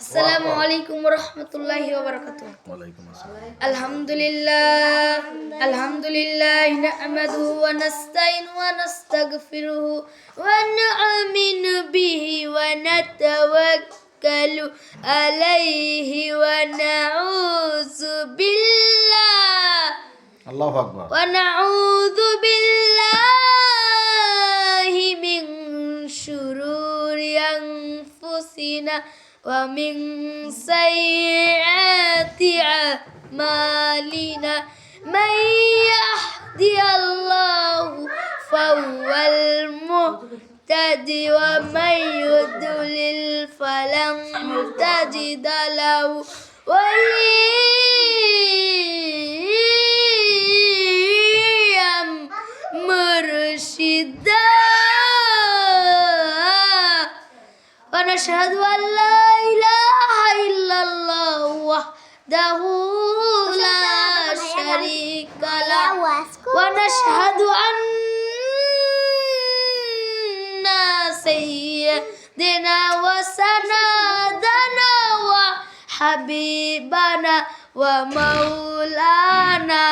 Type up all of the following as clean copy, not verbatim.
আসসালামু আলাইকুম ওয়া রাহমাতুল্লাহি ওয়া বারাকাতুহু। ওয়ালাইকুম আসসালাম। আলহামদুলিল্লাহ নাহমাদুহু ওয়া নাস্তাইনু ওয়া নাস্তাগফিরুহু ওয়া নু'মিনু বিহি ওয়া নাতাওয়াক্কালু আলাইহি ওয়া নাউযু আল্লাহু আকবার। বিল্লাহি মিন শুরুরি আনফুসিনা ومن سيئات أعمالنا من يهدي الله فهو المهتدي ومن يضلل فلن تجد له وليا مرشدا ونشهد أن لا إله إلا الله وحده لا شريك له ونشهد أن سيدنا وسندنا وحبيبنا ومولانا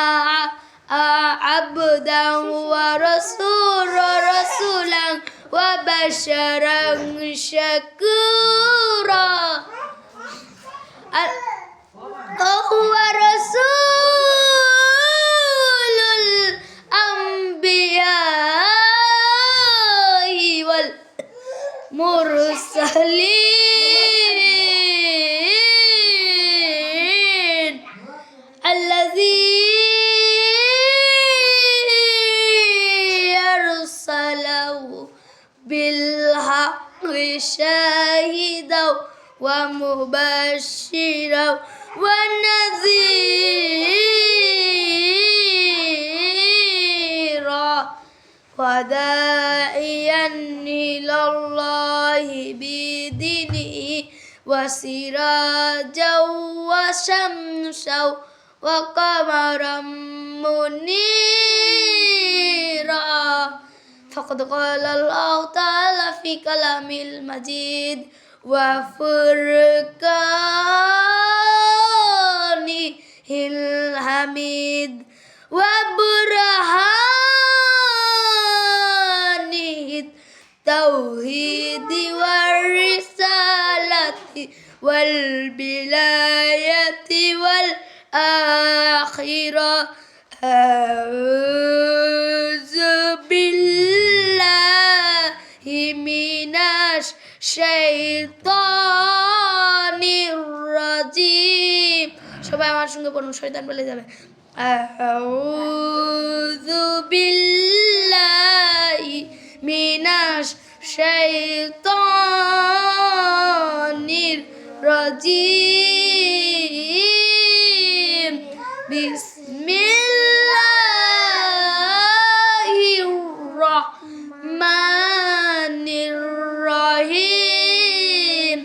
عبدا ورسولا وبشرا شكورا وهو رسول الأنبياء والمرسلين الذي أرسله بالحق شاهدا ومبشرا ونذيرا وداعيا إلى الله بإذنه وسراجا وشمسا وقمرا منيرا فقد قال الله تعالى في كلام المجيد وفرقانه الحميد وبرهانه التوحيد والرسالة والبلاية والآخرة أعوذ بالله من الشيطان الرجيم সবাই আমার সঙ্গে পড়ুন, শয়তান বলে যাবে। আউযু বিল্লাহি মিনাশ শাইতানির রাজিম বিসমিল্লাহির রাহমানির রহিম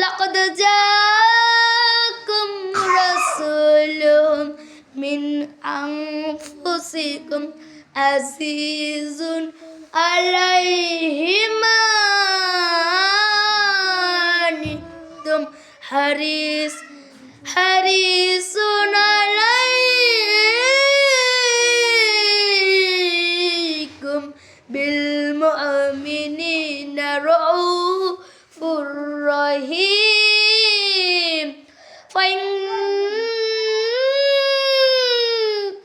লাকাদ জাআকুম রাসূলুম মিন আনফুসিকুম আজিজুন আলাইহি মা আনিতুম হারিসুন আলাইকুম বিল মুমিনিনা রাউফুর রহিম ফাইন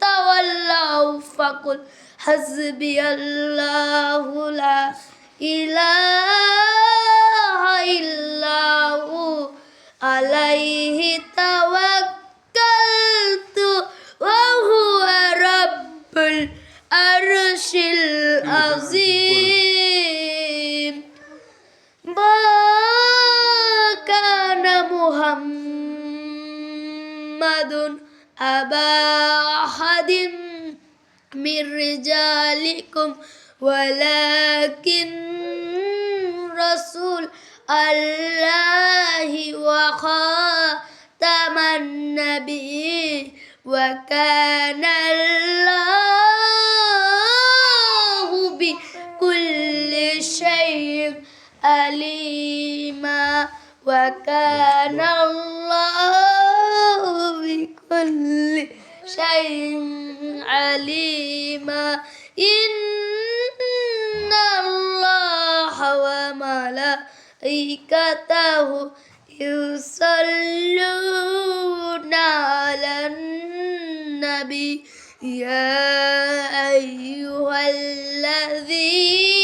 তাওয়াল্লাউ ফাকুল হাসবিয়াল্লাহু লা ইলাহা ইল্লাহু আলাইহি তাওয়াক্কালতু ওয়া হুয়া রাব্বুল আরশিল আযীম কানা মুহাম্মাদুন আবা আহাদিম মির রিজালিকুম ওয়ালাকিন রাসূল আল্লাহি ওয়া খাতামান নাবিয়্যিন ওয়া কানা আল্লাহু বিকুল্লি শাইইন আলিমা ওয়া কানা وكان الله بكل شيء عليما إن الله وملائكته يصلون على النبي يا أيها الذين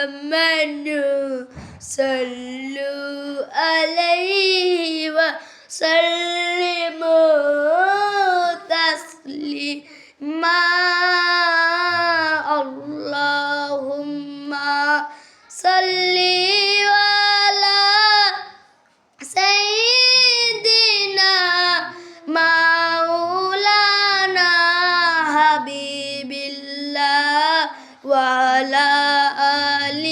آمنوا صلوا عليه وسلموا تسليما اللهم صل على سيدنا مولانا حبيب الله وعلى آل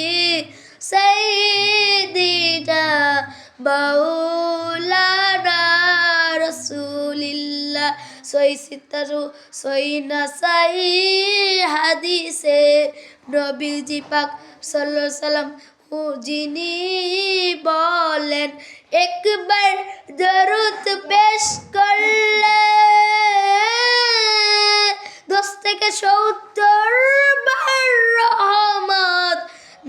سيدنا مولانا رسول الله সহি সিত্তারু সহি নাসাই হাদিসে নবীজি পাক সাল্লাল্লাহু আলাইহি সাল্লাম যিনি বলেন একবার দরুদ পেশ করলে 10 থেকে 70 বার রহমত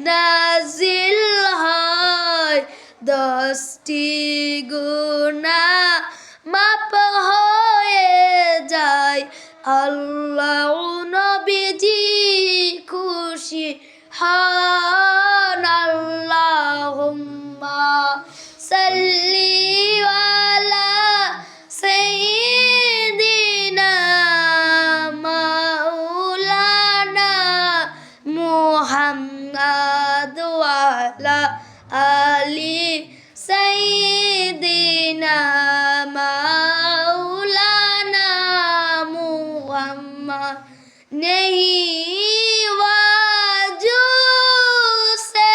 নাজিল হয় 10টি গুনাহ মাপ হয়ে যায় আল্লাহ নবীজি খুশি হন আল্লাহুম্মা সাল্লি আলা সাইয়্যিদিনা মাওলানা মুহাম্মাদ ওয়া আলা আলি সাইয়্যিদিনা মাওলানা মুহাম্মদ नहीं वाजू से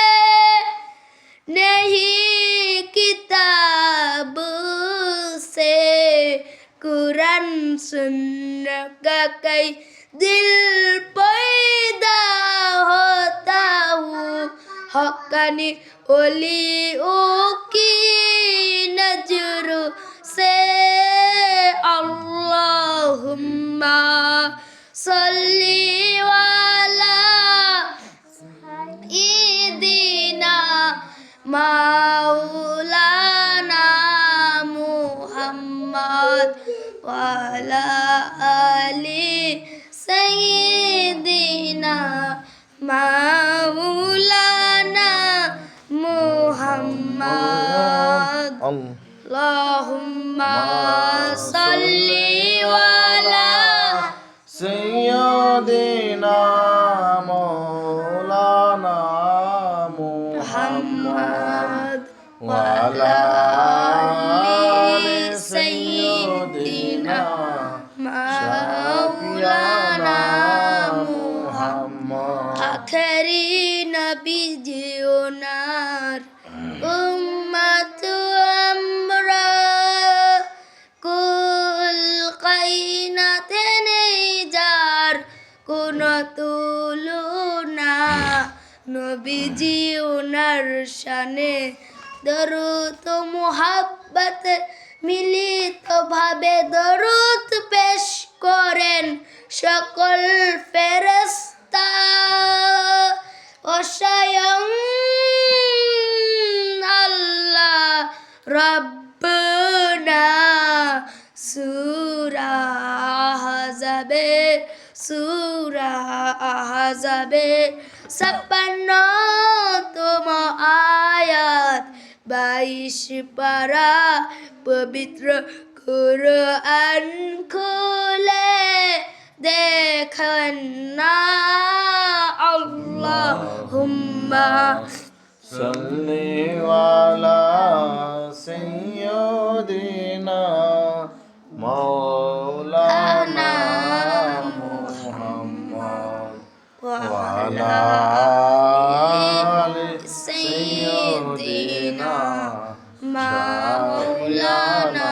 नहीं किताब से कुरान सुनने का कई दिल पैदा होता हूँ हक्कानी ओलियों की नजर से अल्लाहुम्मा सल्ली वाला ईदीना मौलाना मुहम्मद वाला आली सय्यिदीना मौलाना मुहम्मद अल्लाहुम्मा सल्ली वाला सय्यिदिना मौलाना मुहम्मद वाला आलि सय्यिदिना मौलाना मुहम्मद आखिरी नबी जियोनार उम्मत আমরা কুল কায়নাতে নেই যার কোনো তুলনা নবীজি ওনার শানে দরুদ ও মুহাব্বত মিলিতভাবে দরুদ পেশ করেন সকল ফেরেশতা ও স্বয়ং আল্লাহ রব্বনা সূরা আহজাবে 56তম আয়াত 22 পারা পবিত্র কুরআন খুলে দেখেন না আল্লাহুম্মা सल्ली वाला सय्यिदिना मौलाना मुहम्मद वाला आलि सय्यिदिना मौलाना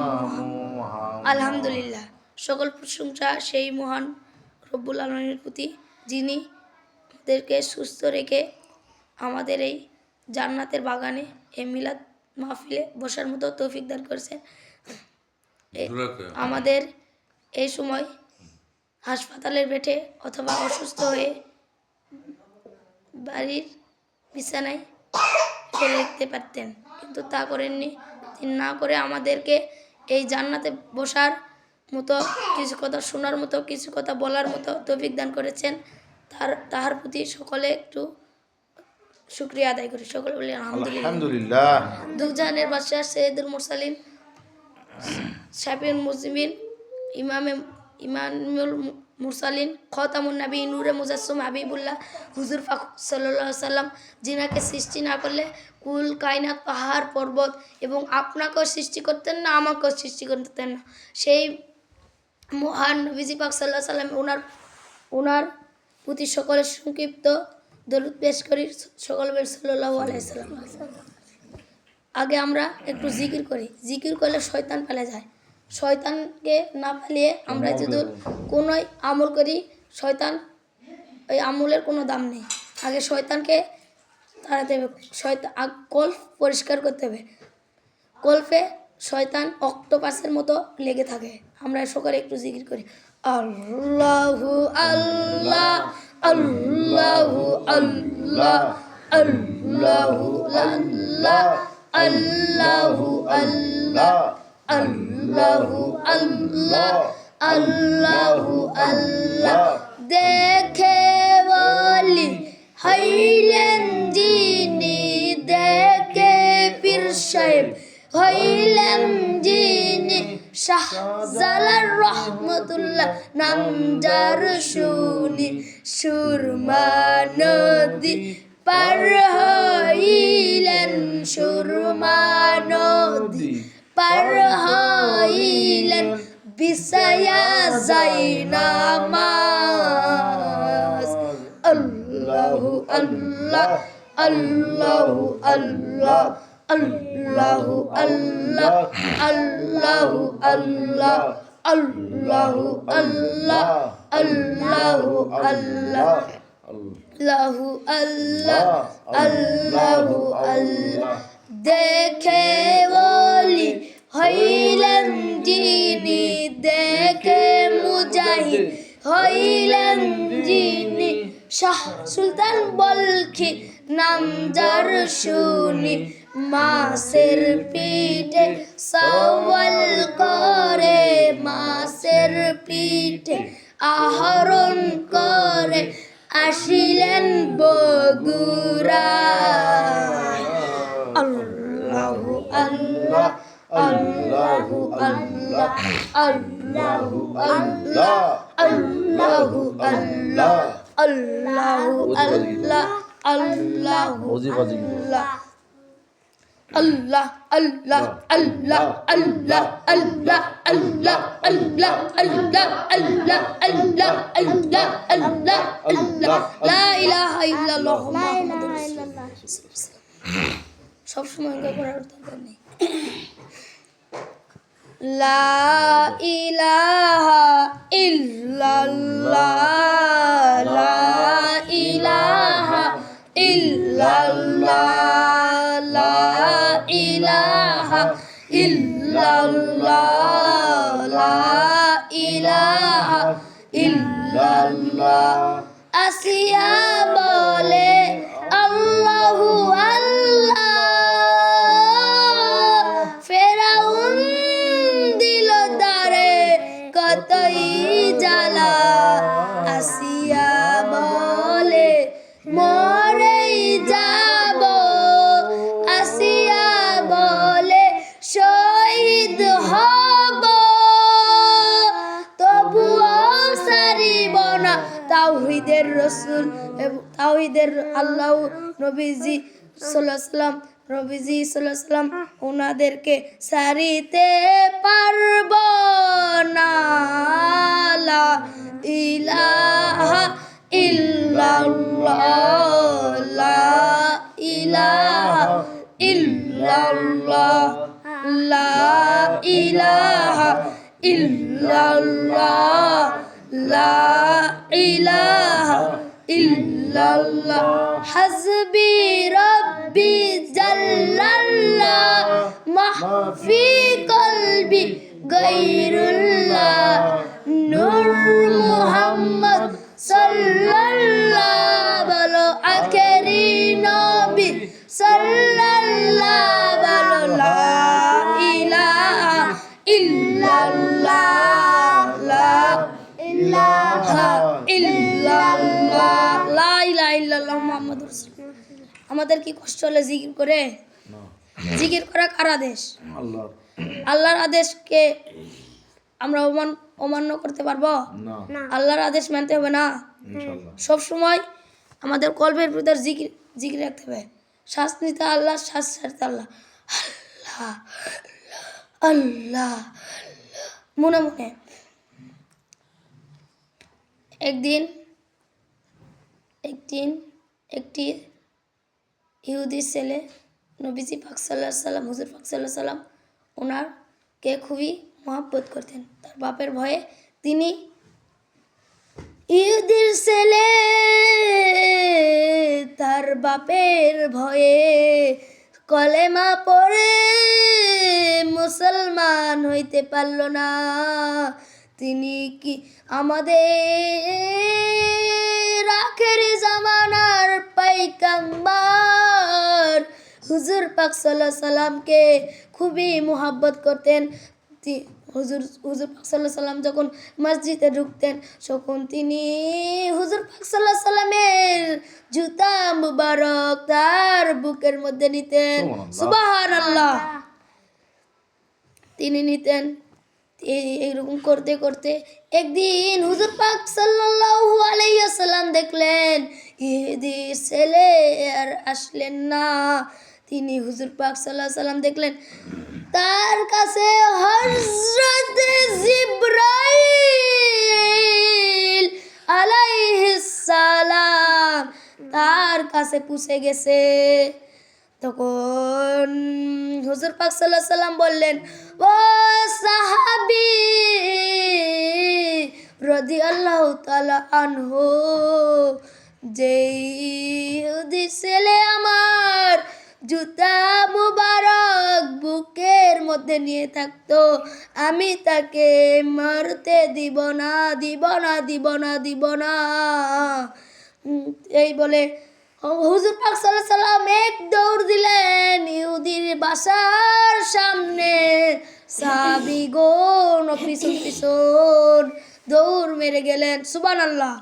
मुहम्मद আলহামদুলিল্লাহ সকল প্রশংসা সেই মহান রব্বুল আলামিনের প্রতি যিনি আমাদেরকে সুস্থ রেখে আমাদের এই জান্নাতের বাগানে এই মিলাদ মাহফিলে বসার মতো তৌফিক দান করেছেন। আমাদের এই সময় হাসপাতালের বেডে অথবা অসুস্থ হয়ে বাড়ির বিছানায় ফেলে দিতে পারতেন, কিন্তু তা করেননি। তিনি না করে আমাদেরকে এই জান্নাতে বসার মতো কিছু কথা শোনার মতো কিছু কথা বলার মতো তৌফিক দান করেছেন। তাহার প্রতি সকলে একটু শুকরিয়া আদায় করি। সকলে বলি আলহামদুলিল্লাহ। দুজাহানের বাদশাহ সৈয়দুল মুরসালিন শাফিউল মুজমিন ইমামুল মুরসালিন খতামুন নবী নূরে মুজাসসিম হাবিবুল্লাহ হুজুর পাক সাল্লাল্লাহু আলাইহি সাল্লাম, যিনাকে সৃষ্টি না করলে কুল কায়নাত পাহাড় পর্বত এবং আপনাকেও সৃষ্টি করতেন না, আমাকেও সৃষ্টি করতেন না, সেই মহান নবীজি পাক সাল্লাল্লাহু আলাইহি সাল্লাম ওনার প্রতি সকলে সংক্ষিপ্ত দরুদ পেশ করি। সকল বলি সাল্লাল্লাহু আলাইহি সাল্লাম। আগে আমরা একটু জিকির করি। জিকির করলে শয়তান পালা যায়। শয়তানকে না পালিয়ে আমরা যদি কোনো আমল করি, ওই আমলের কোনো দাম নেই। আগে শয়তানকে তাড়াতে হবে। কল্প পরিষ্কার করতে হবে। কল্পে শয়তান অক্টোপাসের মতো লেগে থাকে। আমরা সকলে একটু জিকির করি। আল্লাহু আল্লাহ আল্লাহু আল্লাহ আল্লাহু আল্লাহ আল্লাহু আল্লাহ আল্লাহু আল্লাহ আল্লাহু আল্লাহ। দেখে বলি হইলেন যিনি, দেখে পীর সাহেব হইলেন যিনি, শাহজালাল রহমতুল্লাহ নাম যার শুনি, সুরমা নদী পার হইলেন, সুরমা নদী পার হইলেন, বিছায়া যায় নামাজ। আল্লাহু আল্লাহ আল্লাহু আল্লাহ আল্লাহু আল্লাহ আল্লাহু আল্লাহ আল্লাহু আল্লাহ আল্লাহু আল্লাহ আল্লাহু আল্লাহ আল্লাহু আল্লাহ। দেখে বলি হইলেন যিনি, দেখে মুজাহিদ হইলেন যিনি, শাহ সুলতান বলখি নাম যার শুনি, মাছের পিঠে সওয়াল করে, মাছের পিঠে আহরণ করে আসিলেন বগুড়া। আল্লাহু আল্লাহ আল্লাহু আল্লাহ আল্লাহু আল্লাহ আল্লাহু আল্লাহ আল্লাহু আল্লাহ আল্লাহু আল্লাহ আল্লাহ আল্লাহ আল্লাহ আল্লাহ আল্লাহ আল্লাহ আল্লাহ আল্লাহ আল্লাহ আল্লাহ আল্লাহ আল্লাহ আল্লাহ লা ইলাহা ইল্লাল্লাহ মুহাম্মাদুর রাসূলুল্লাহ। সব সময় করার দরকার নেই। লা ইলাহা ইল্লাল্লাহ লা ইলাহা ইল্লাল্লাহ লা ইলাহা ইল্লাল্লাহ লা ইলাহা ইল্লাল্লাহ। আসিয়া বলে আল্লাহু আল্লাহ, ফেরাউন দিল তারে কতই জ্বালা। আসিয়া বলে মরেই যাব, আসিয়া বলে শহীদ হব, তবুও সারিব না তাওহীদের রাসূল তাওহীদের আল্লাহ নবীজি সাল্লাল্লাহু আলাইহি সাল্লাম। নবীজি সাল্লাল্লাহু আলাইহি সাল্লাম ওনাদেরকে সারিতে পারব না। লা ইলাহা ইল্লাল্লাহ লা ইলাহা ইল্লাল্লাহ লা ইলাহা ইল্লাল্লাহ লা ইলাহা ইল্লাল্লাহ। ইল্লাল্লাহ হাসবি রব্বি জাল্লাল্লাহ মাহফি কলবি গায়রুল্লাহ নূর মুহাম্মদ সাল্লাল্লাহ বলো আখেরি নবী সাল্লাল্লাহ বলো লা ইলাহা ইল্লাল্লাহ লা ইলাহা ইল্লাল্লাহ লা ইলাহা ইল্লাল্লাহ মুহাম্মাদুর রাসূলুল্লাহ। আমাদের কি কষ্ট হলে জিকির করে? না জিকির করা কার আদেশ? আল্লাহর আল্লাহর আদেশকে আমরা অমান্য করতে পারবো? না আল্লাহর আদেশ মানতে হবে না? ইনশাআল্লাহ সব সময় আমাদের কলবের ভিতর জিকির জিকির রাখতে হবে। শ্বাস নিতে আল্লাহ, শ্বাস ছাড়তে আল্লাহ। আল্লাহ আল্লাহ মনে মনে। একদিন একটি ইহুদি ছেলে নবীজি পাক সাল্লাল্লাহু আলাইহি সাল্লাম, হুজুর পাক সাল্লাল্লাহু আলাইহি সাল্লাম ওনারকে খুবই মহব্বত করতেন। তার বাপের ভয়ে তিনি ইহুদির ছেলে তার বাপের ভয়ে কলেমা পড়ে মুসলমান হইতে পারল না। তিনি কি আমাদের আখেরি জামানার পাইকাম্বার হুজুর পাক সাল্লাল্লাহু আলাইহি সাল্লামকে খুবই মুহাব্বত করতেন। হুজুর পাক সাল্লাল্লাহু আলাইহি সাল্লাম যখন মসজিদে ঢুকতেন তখন তিনি হুজুর পাক সাল্লাল্লাহু আলাইহি সাল্লামের জুতা মুবারক তার বুকের মধ্যে নিতেন। সুবহানাল্লাহ। তিনি নিতেন। এইরকম করতে করতে একদিন হুজুর পাক সাল্লাল্লাহু আলাইহি ওয়াসাল্লাম দেখলেন ইহুদি ছেলে আর আসলেন না। তিনি হুজুর পাক সাল্লাল্লাহু আলাইহি ওয়াসাল্লাম দেখলেন তার কাছে হযরত জিবরাইল আলাইহিস সালাম তার কাছে পৌঁছে গেছে। তখন হুজুর পাক সাল্লাল্লাহু আলাইহি ওয়াসাল্লাম বললেন, ও সাহাবী রাদিয়াল্লাহু তাআলা আনহু, যেই ইহুদি ছেলে আমার জুতা মুবারক বুকের মধ্যে নিয়ে থাকতো আমি তাকে মারতে দিব না। এই বলে হুজুর পাক সাল্লাল্লাহু আলাইহি সাল্লাম এক দৌড় দিলেন ইহুদির বাসার সামনে। সাহাবীগণ পিছন পিছন দৌড় মেরে গেলেন। সুবহানাল্লাহ।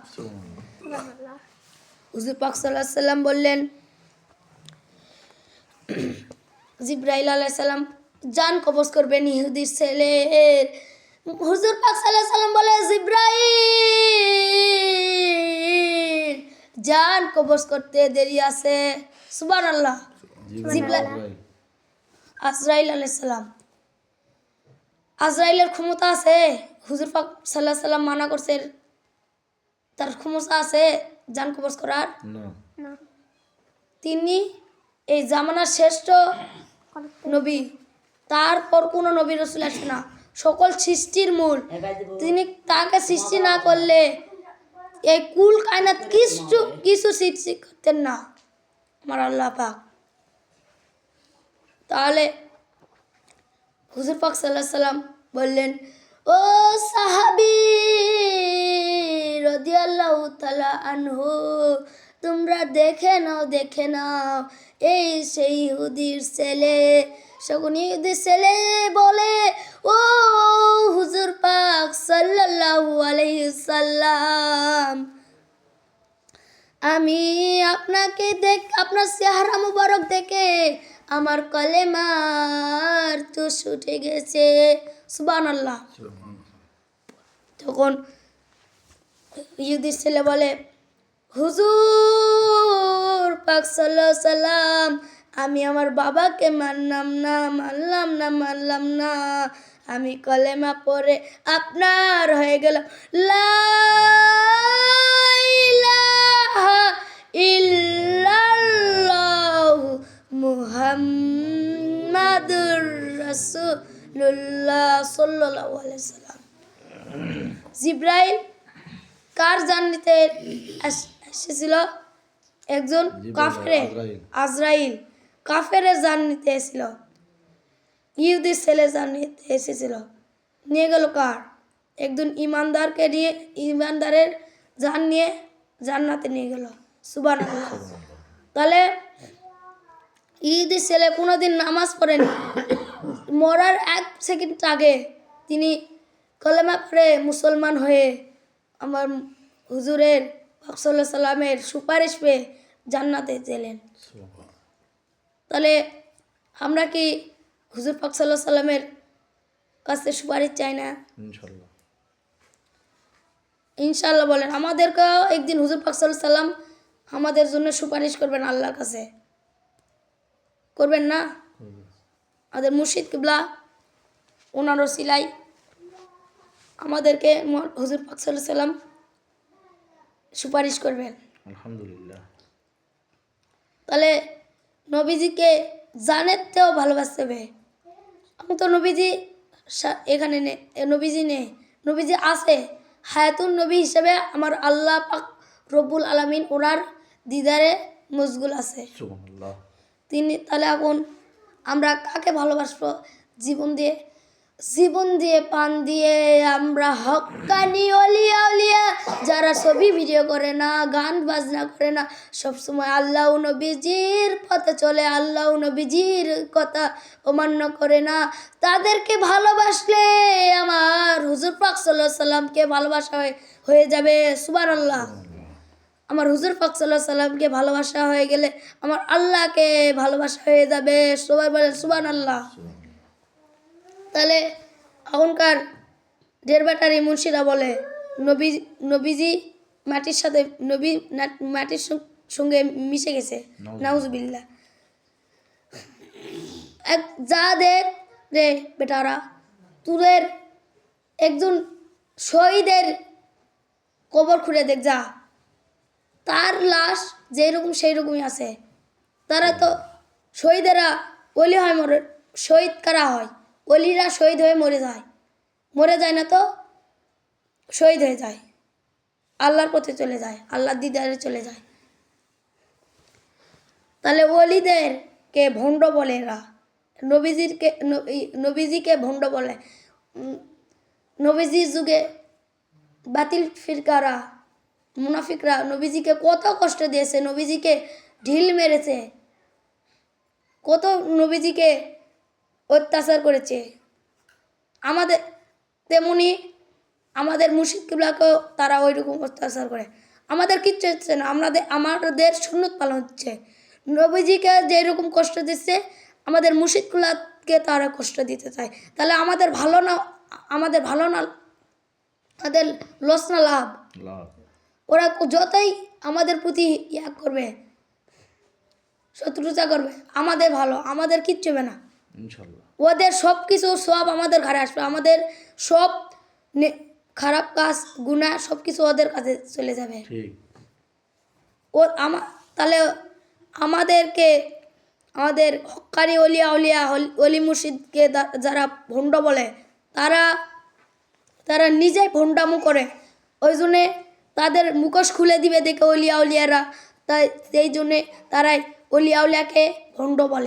হুজুর পাক সাল্লাল্লাহু আলাইহি সাল্লাম বললেন, জিবরাইল আলাইহিস সালাম জান কবজ করবেন ইহুদির ছেলের। হুজুর পাক সাল্লাল্লাহু আলাইহি সাল্লাম বলে, জিবরাইল জান কবজ করতে দেরি আছে। সুবহানাল্লাহ। জিবরাইল আজরাইল আলাইহিস সালাম, আজরাইলের ক্ষমতা আছে? হুজুর পাক সাল্লাল্লাহু আলাইহি সাল্লাম মানা করছে, তার ক্ষমতা আছে জান কবজ করার? না তিনি এই জামানার শ্রেষ্ঠ নবী, তারপর কোনো নবী রাসূল আসে না, সকল সৃষ্টির মূল। তিনি তাকে সৃষ্টি না করলে এই কুল কায়নাত কিছু সৃষ্টি করতেন না আমার আল্লাহ পাক। তাহলে হুজুর পাক সাল্লাল্লাহু আলাইহি সাল্লাম বললেন, ও সাহাবী রাদিয়াল্লাহু তাআলা আনহু, তোমরা দেখে নাও এই সেই ইহুদির ছেলে। যখন ইহুদির ছেলে বলে, ও হুজুর পাক সাল্লাল্লাহু আলাইহি সাল্লাম, আমি আপনাকে আপনার চেহারা মুবারক দেখে আমার কলেমার তুষ উঠে গেছে। সুবহানাল্লাহ। তখন ইহুদির ছেলে বলে, হুজুর পাক সাল্লাল্লাহু আলাইহি সাল্লাম, আমি আমার বাবাকে মানলাম না, আমি কলেমা পড়ে আপনার হয়ে গেলাম। লা ইলাহা ইল্লাল্লাহ মুহাম্মাদুর রাসূলুল্লাহ সাল্লাল্লাহু আলাইহি সাল্লাম। জিবরাইল কার জান নিতে এসেছিল? একজন কাফেরে আজরাইল। আজরাইল কাফেরে জান নিতে এসেছিল, ইহুদির ছেলে জান নিতে এসেছিল, নিয়ে গেল কার? একজন ইমানদারকে নিয়ে, ইমানদারের জান নিয়ে জান্নাতে নিয়ে গেল। সুবহানাল্লাহ। তাহলে ইহুদির ছেলে কোনোদিন নামাজ পড়েনি, মরার 1 সেকেন্ড আগে তিনি কলেমা পড়ে মুসলমান হয়ে আমার হুজুরের পাক সাল্লাল্লাহু আলাইহি সাল্লামের সুপারিশ পেয়ে জান্নাতে গেলেন। তাহলে আমরা কি হুজুর পাক সাল্লাল্লাহু আলাইহি সাল্লামের কাছে সুপারিশ চাই না? ইনশাল্লাহ। ইনশাআল্লাহ বলেন। আমাদেরকেও একদিন হুজুর পাক সাল্লাল্লাহু আলাইহি সাল্লাম আমাদের জন্য সুপারিশ করবেন আল্লাহর কাছে, করবেন না? আমাদের মুর্শিদ কিবলা ওনার ওসিলায় আমাদেরকে হুজুর পাক সাল্লাল্লাহু আলাইহি সাল্লাম সুপারিশ করবেন। আলহামদুলিল্লাহ। তাহলে নবীজিকে জানের চেয়েও ভালোবাসতে হবে। আমি তো নবীজি এখানে নবীজি নেই, নবীজি আছে। হায়াতুন নবী হিসেবে আমার আল্লাহ পাক রব্বুল আলামিন ওনার দিদারে মশগুল আছে সুবহানাল্লাহ। তিনি। তাহলে এখন আমরা কাকে ভালোবাসবো? জীবন দিয়ে পান দিয়ে আমরা হক্কানি অলিয়া উলিয়া যারা ছবি ভিডিও করে না, গান বাজনা করে না, সবসময় আল্লাহ নবীজির পথে চলে, আল্লাহ নবীজির কথা অমান্য করে না, তাদেরকে ভালোবাসলে আমার হুজুর পাক সাল্লাল্লাহু আলাইহি সাল্লামকে ভালোবাসা হয়ে যাবে। সুবহানাল্লাহ। আমার হুজুর পাক সাল্লাল্লাহু আলাইহি সাল্লামকে ভালোবাসা হয়ে গেলে আমার আল্লাহকে ভালোবাসা হয়ে যাবে। সবাই বলেন সুবহানাল্লাহ। তাহলে এখনকার ঢের ব্যাটারি মুন্সিরা বলে নবীজি মাটির সাথে মাটির সঙ্গে মিশে গেছে। নাউজুবিল্লাহ। যা দেখ রে বেটারা, তোদের একজন শহীদের কবর খুঁড়ে দেখ, যা, তার লাশ যেরকম সেই রকমই আছে। তারা তো শহীদেরা ওলি হয়, শহীদ কারা হয়? ওলিরা শহীদ হয়ে মরে যায় না তো শহীদ হয়ে যায়, আল্লাহর পথে চলে যায়, আল্লাহর দিদারে চলে যায়। তাহলে ওলিদেরকে ভণ্ড বলে এরা, নবীজিকে ভণ্ড বলে। নবীজির যুগে বাতিল ফিরকারা, মুনাফিকরা নবীজিকে কত কষ্ট দিয়েছে, নবীজিকে ঢিল মেরেছে, কত নবীজিকে অত্যাচার করেছে। আমাদের তেমনি আমাদের মুর্শিদ কিবলাকেও তারা ওই রকম অত্যাচার করে। আমাদের কিচ্ছু হচ্ছে না, আমাদের সুন্নত পালন হচ্ছে। নবীজিকে যেরকম কষ্ট দিচ্ছে আমাদের মুর্শিদ কিবলাকে তারা কষ্ট দিতে চায়। তাহলে আমাদের ভালো না, আমাদের লস না লাভ? ওরা যতই আমাদের প্রতি ইয়া করবে, শত্রুতা করবে, আমাদের ভালো, আমাদের কিচ্ছু হবে না ইনশাল্লাহ। ওদের সব কিছু সব আমাদের ঘরে আসবে, আমাদের সব খারাপ কাজ গুনাহ সব কিছু ওদের কাছে চলে যাবে। ঠিক। তাহলে আমাদের হক্কানি অলিয়া অলি মুর্শিদকে যারা ভণ্ড বলে তারা নিজেই ভণ্ডামো করে। ওই জন্যে তাদের মুখোশ খুলে দিবে দেখে অলিয়ারা, তাই সেই জন্যে তারাই অলিয়াকে ভণ্ড বলে।